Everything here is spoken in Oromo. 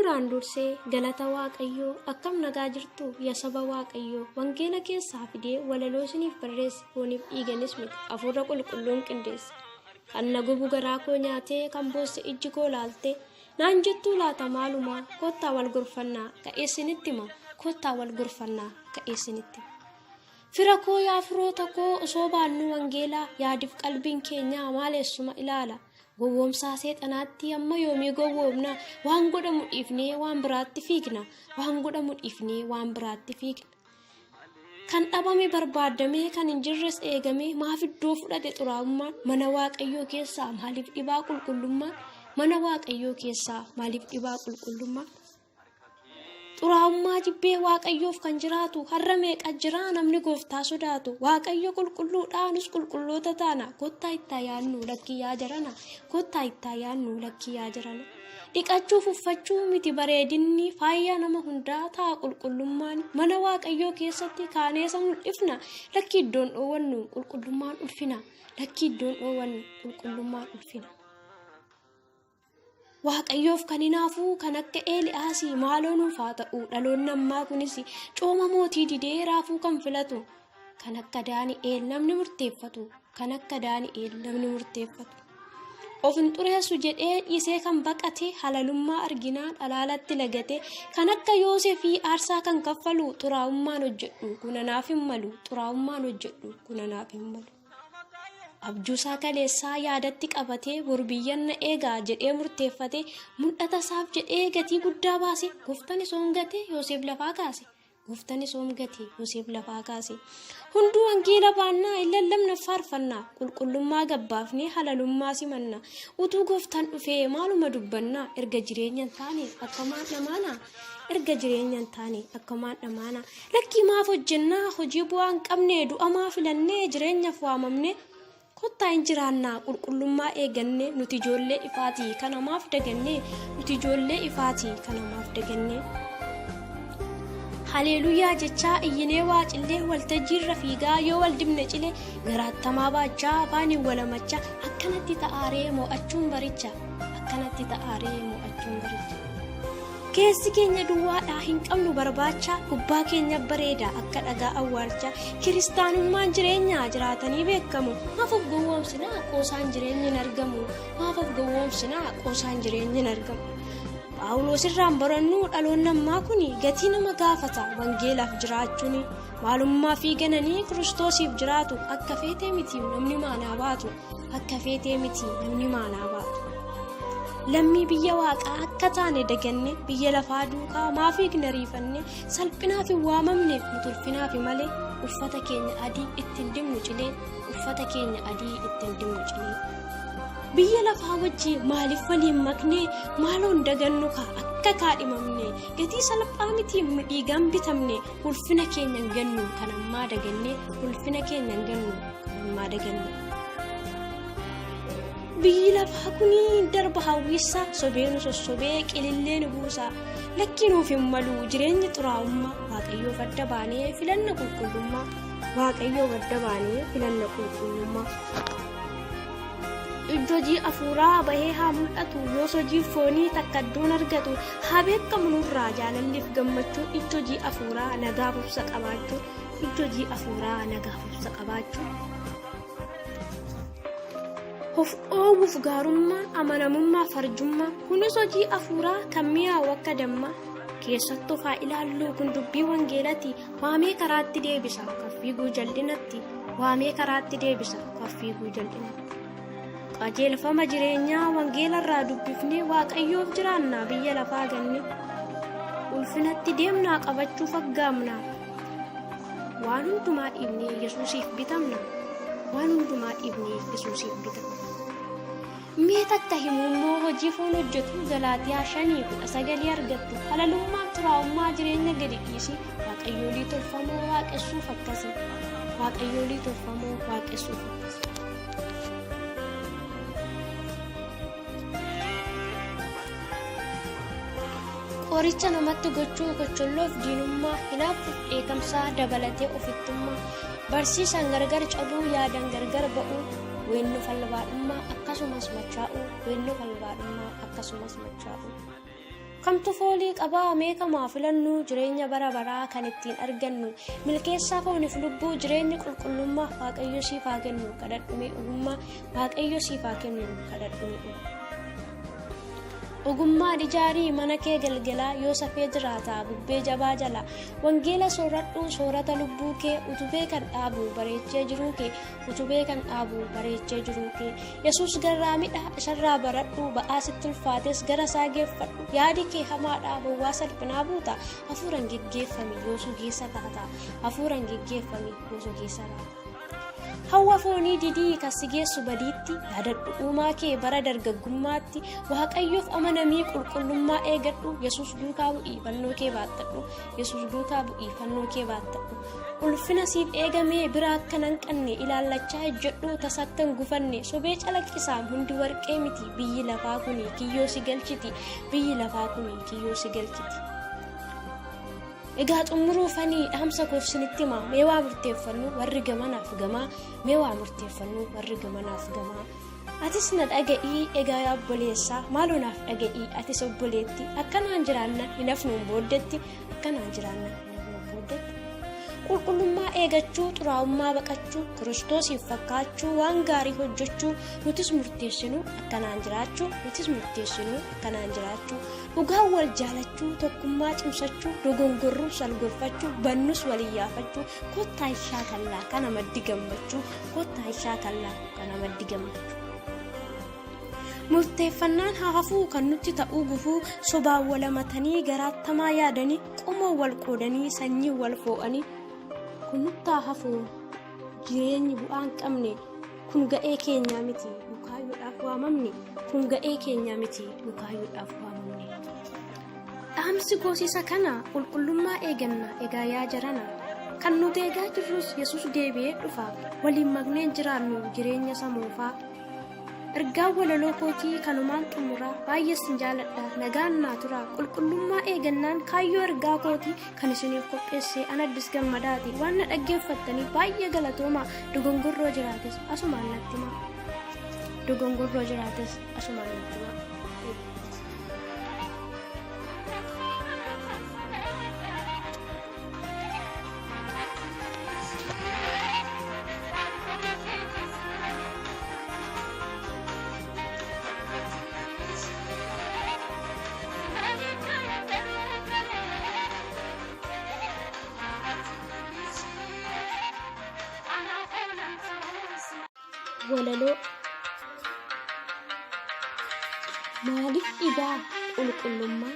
duraan dursee galata waaqayyoo akkam nagaa jirtu yaa saba waaqayyoo wangeela keessaa fidee walaloo isiniif barreesse fooniif dhiiganis miti hafuura qulqulluun qindeesse kan na gubu garaa koo nyaatee kan boosse ijji koo laalte naan jettuu laata maalumaa kottaa wal gorfannaa ka'eessinitti hima kottaa wal gorfannaa ka'eessinitti fira koo yaa firoota koo osoo baannu wangeelaa yaadiif qalbiin keenya maaleessuma ilaala gowwoomsaa seexanaatti amma yoomii gowwoomna waan godhamu dhiifnee waan biraatti fiigna waan godhamu dhiifnee waan biraatti fiigna kan dhabame barbaadamee kan hin jirres eegame maaf iddoo fudhate xuraa'ummaan mana waaqayyoo keessaa maaliif dhibaa qulqullummaan mana waaqayyoo keessaa maaliif dhibaa qulqullummaan xuraa'ummaa jibbee waaqayyoof kan jiraatu har'a meeqa jira namni gooftaa sodaatu waaqayyo qulqulluudhaanus qulqulloota taana kottaa itti yaannu lakkii yaa jarana kottaa itti yaannu lakkii yaa jarana dhiqachuuf uffachuu miti bareedinni faaya nama hundaa ta'a qulqullummaan mana waaqayyoo keessatti kaaneessa mul'ifna lakkii iddoon dhoowwannu qulqullummaan ulfina lakkii iddoon dhoowwannu qulqullummaan ulfina waaqayyoof kan hinaafuu kan akka Eeliyaasii maaloo nuuf haa ta'u dhaloonni ammaa kunis cooma mootii didee raafuu kan filatu kan akka Daani'eel namni murteeffatu kan akka Daani'eel namni murteeffatu of hin xureessu jedhee dhiisee kan baqate halalummaa arginaa dhalaalatti lagate kan akka Yoosefii aarsaa kan kaffalu xuraa'ummaan hojjedhu kunanaaf hin malu xuraa'ummaan hojjedhu kunanaaf hin malu abjuusaa kaleessaa yaadatti qabatee borbiyyan na eegaa jedhee murteeffate mul'ata isaaf jedhee gatii guddaa baase gooftaan isoon gate Yoosef lafaa kaase gooftaan isoon gate Yoosef lafaa kaase hunduu wangeela baannaa illallamna faarfannaa qulqullummaa gabbaafnee halalummaa simanna utuu gooftaan dhufee maaluma dubbannaa erga jireenya taane akkamaan dhamaana erga jireenya taane akkamaan dhamaana lakkii maaf hojjennaa hojii bu'aa hin qabne du'amaa filannee jireenyaaf waamamne kottaa hin jiraannaa qulqullummaa eeganne nuti ijoollee ifaatii kanamaaf daganne nuti ijoollee ifaatii kanamaaf daganne haleluyaa jechaa iyyinee waacillee waltajjiirra fiigaa yoo wal dibne cile garaattamaa baachaa afaaniin walamachaa akkanatti ta'aaree mo'achuun baricha akkanatti ta'aaree mo'achuun baricha keessi keenya duwwaadhaa hin qabnu barbaacha gubbaa keenya bareeda akka dhagaa awwaalcha kiristaanummaan jireenya jiraatanii beekamu maaf of gowwoomsinaa qoosaan jireenyi hin argamu maaf of gowwoomsinaa qoosaan jireenyi hin argamu Phaawulos irraan barannu dhaloonni ammaa kun gatii nama gaafata wangeelaaf jiraachuun maalummaa fi gananii kiristoosiif jiraatu akka feetee miti namni maanaa baatu akka feetee miti namni maanaa baatu lammii biyya waaqaa akka taane daganne biyya lafaa duukaa maafiif nariifanne salphinaaf hin waamamne mutulfinaaf malee uffata keenya adii ittiin dimnu cilee uffata keenya adii ittiin dimnu cilee biyya lafaa wajjin maaliif waliin maknee maaloon dagannu akka kaadhimamne gatii salphaa miti dhiigaan bitamne ulfina keenya hin gannu kan ammaa daganne ulfina keenya hin gannu kan ammaa daganne biyyi lafaa kuni darba hawwisaa sobeenu sossobee qilillee nu buusaa lakkinuuf hin malu jireenyi xuraa'ummaa waaqayyoof adda baanee filanna qulqullummaa waaqayyoof adda baanee filanna qulqullummaa hojii afuuraa bahee haa mul'atu yoo hojii foonii takka iddoon argatu haa beekamu nurraa jaalalliif gammachuu hojii afuuraa nagaa fufsa qabaachuu hojii afuuraa nagaa fufsa qabaachuu of oowwuuf gaarummaan amanamummaa farjummaa kunis hojii afuuraa kan mi'aawu akka dammaa keessattuu haa ilaallu kun dubbii wangeelati waamee karaatti deebisa kaffiiguu jal'inatti waamee karaatti deebisa kaffiiguu jal'inatti qajeelfama jireenyaa wangeelarraa dubbifnee waaqayyoof jiraannaa biyya lafaa ganne ulfinatti deemnaa qabachuuf aggaamnaa waan hundumaa dhiibnee yesuusiif bitamna waan hundumaa dhiibnee yesuusiif bitamna mee takka himummoo hojii foon hojjetu Galaatiyaa 5:9 argattu halalummaa xuraa'ummaa jireenya gadi dhiisii waaqayyoolii tolfamoo waaqessuuf akkasii waaqayyoolii tolfamoo waaqessuuf akkasii qoricha namatti gochuu gocholoof diinummaa hinaafuuf eegamsaa dabalatee ofittummaa barsiisan gargar cabuu yaadan gargar ba'uu wennu falbaadhummaa akkasumas machaa'uu wennu falbaadhummaa akkasumas machaa'uu kamtu foolii qabaa meekamaa filannu jireenya bara baraa kan ittiin argannu milkeessaa fooniif lubbuu jireenya qulqullummaa waaqayyo siif haa kennu kadhadhume ogummaa waaqayyo siif haa kennu kadhadhume ogummaa ijaarii mana kee galgalaa yoo safee jiraata bubbee jabaa jala wangeela sooradhu soorata lubbuu kee utubee kan dhaabu bareechee jiruu kee utubee kan dhaabu bareechee jiruu kee yesus garraamidha isarraa baradhu ba'aa sitti ulfaates gara isaa geeffadhu yaadi kee hamaadha bowwaa salphinaa buuta hafuuraan geggeeffami yoo sugeessa taata hafuuraan geggeeffami yoo sugeessa taata hawwa foonii didii kasigeessu badiitti yaadadhu uumaa kee bara dargaggummaatti waaqayyoof amanamii qulqullummaa eegadhu yesus duukaa bu'ii fannoo kee baattadhu yesus duukaa bu'ii fannoo kee baattadhu ulfina siif eegamee bira akka nan qanne ilaallachaa ejjedhu tasattan gufanne sobee calaqqisaan hundi warqee miti biyyi lafaa kuni kiyyoo si galchiti biyyi lafaa kuni kiyyoo si galchiti egaa xumuruufanii dhaamsa koofsinitti himaa mee waa murteeffannu warri gamanaaf gamaa mee waa murteeffannu warri gamanaaf gamaa atis na dhaga'ii egaa obboleessaa maaloo naaf dhaga'ii atis obboleetti akkanaan jiraanna hin hafnuun booddetti akkanaan jiraanna hin hafnuun booddetti qulqullummaa eegachuu xuraa'ummaa baqachuu kiristoosiif fakkaachuu waan gaarii hojjechuu nutis murteessinu akkanaan jiraachuu nutis murteessinu akkanaan jiraachuu dhugaan wal jaalachuu tokkummaa cimsachuu dogongorruu salgorfachuu bannus walii yaafachuu kottaa ishaa kallaa kana maddi gammachuu kottaa ishaa kallaa kana maddi gammachuu murteeffannaan hafuu kan nutti ta'uu gufuu sobaan walamatanii garaattamaa yaadanii qomoo wal qoodanii sanyii wal foo'anii kun nuttaa hafuu jireenyi bu'aan qabne kun ga'ee keenyaa miti lukaayyuudhaaf waamamne kun ga'ee keenyaa miti lukaayyuudhaaf waamamne dhaamsi goosisa kana qulqullummaa eeganna egaa yaa jarana kan nuti eegaa jirrus yesus deebi'ee dhufa waliin magneen jiraannu jireenya samuufaa ergaa walaloo kootii kanumaan xumuraa baay'ee sin jaaladha nagaan naa tura qulqullummaa eegannaan kaayyoo ergaa kootii kan isiniif qopheesse anaddis gammadaati waan na dhaggeeffattanii baay'ee galatooma dogongorroo jiraates asumaan natti himaa dogongorroo jiraates asumaan natti himaa walaloo maaliif dhiibaa qulqullummaa